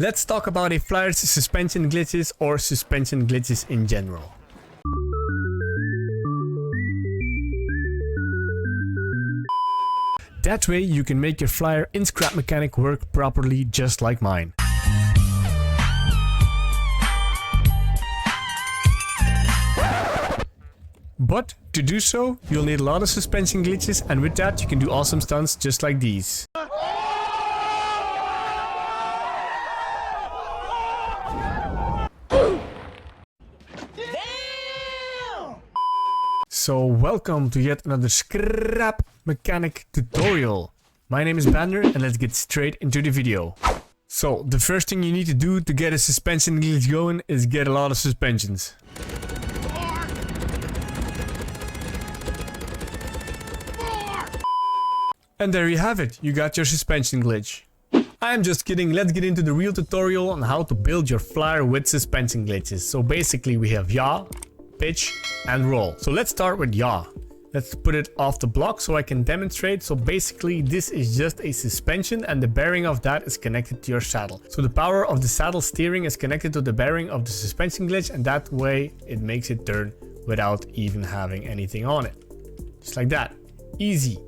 Let's talk about a flyer's suspension glitches or suspension glitches in general. That way you can make your flyer in Scrap Mechanic work properly, just like mine. But to do so, you'll need a lot of suspension glitches, and with that you can do awesome stunts just like these. So welcome to yet another Scrap Mechanic tutorial. My name is Bander and let's get straight into the video. So the first thing you need to do to get a suspension glitch going is get a lot of suspensions. And there you have it, you got your suspension glitch. I'm just kidding, let's get into the real tutorial on how to build your flyer with suspension glitches. So basically we have yaw, pitch and roll. So let's start with yaw. Let's put it off the block so I can demonstrate. So basically this is just a suspension and the bearing of that is connected to your saddle. So the power of the saddle steering is connected to the bearing of the suspension glitch, and that way it makes it turn without even having anything on it. Just like that. Easy.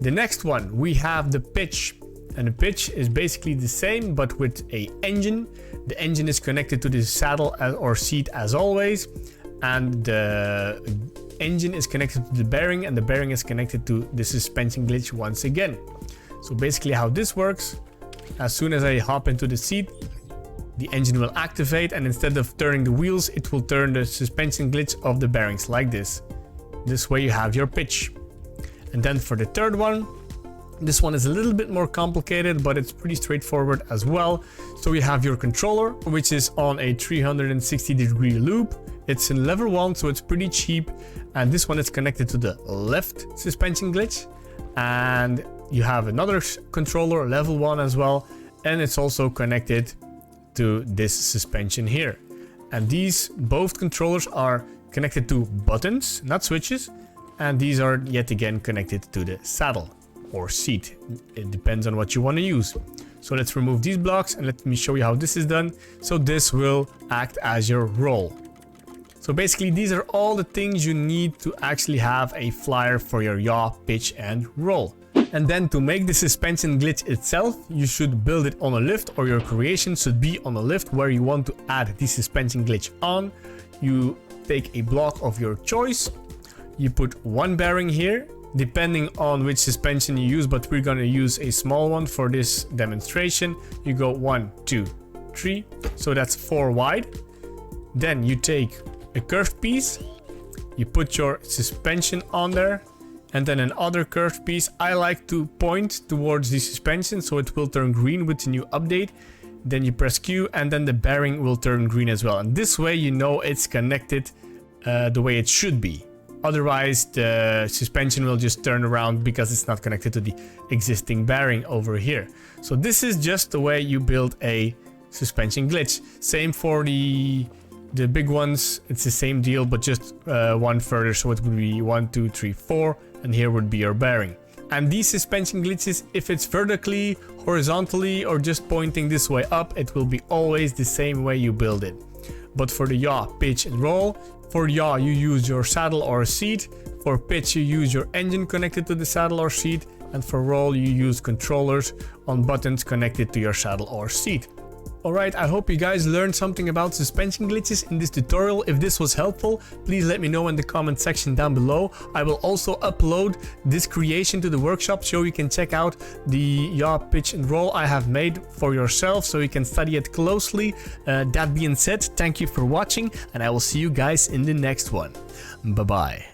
The next one, we have the pitch. And the pitch is basically the same but with a engine. The engine is connected to the saddle or seat as always. And the engine is connected to the bearing, and the bearing is connected to the suspension glitch once again. So basically how this works, as soon as I hop into the seat, the engine will activate, and instead of turning the wheels, it will turn the suspension glitch of the bearings like this. This way you have your pitch. And then for the third one, this one is a little bit more complicated, but it's pretty straightforward as well. So you have your controller, which is on a 360-degree loop. It's in level 1, so it's pretty cheap. And this one is connected to the left suspension glitch. And you have another controller, level 1 as well. And it's also connected to this suspension here. And these both controllers are connected to buttons, not switches. And these are yet again connected to the saddle or seat. It depends on what you want to use. So let's remove these blocks and let me show you how this is done. So this will act as your roll. So basically these are all the things you need to actually have a flyer for your yaw, pitch and roll. And then to make the suspension glitch itself, you should build it on a lift, or your creation should be on a lift where you want to add the suspension glitch on. You take a block of your choice. You put one bearing here, depending on which suspension you use, but we're going to use a small one for this demonstration. You go 1, 2, 3, so that's 4 wide. Then you take a curved piece, you put your suspension on there, and then another curved piece. I like to point towards the suspension so it will turn green with the new update. Then you press Q and then the bearing will turn green as well. And this way you know it's connected the way it should be. Otherwise, the suspension will just turn around because it's not connected to the existing bearing over here. So this is just the way you build a suspension glitch. Same for the big ones. It's the same deal, but just one further. So it would be 1, 2, 3, 4, and here would be your bearing. And these suspension glitches, if it's vertically, horizontally, or just pointing this way up, it will be always the same way you build it. But for the yaw, pitch and roll, for yaw you use your saddle or seat, for pitch you use your engine connected to the saddle or seat, and for roll you use controllers on buttons connected to your saddle or seat. Alright, I hope you guys learned something about suspension glitches in this tutorial. If this was helpful, please let me know in the comment section down below. I will also upload this creation to the workshop so you can check out the yaw, pitch and roll I have made for yourself so you can study it closely. That being said, thank you for watching and I will see you guys in the next one. Bye bye.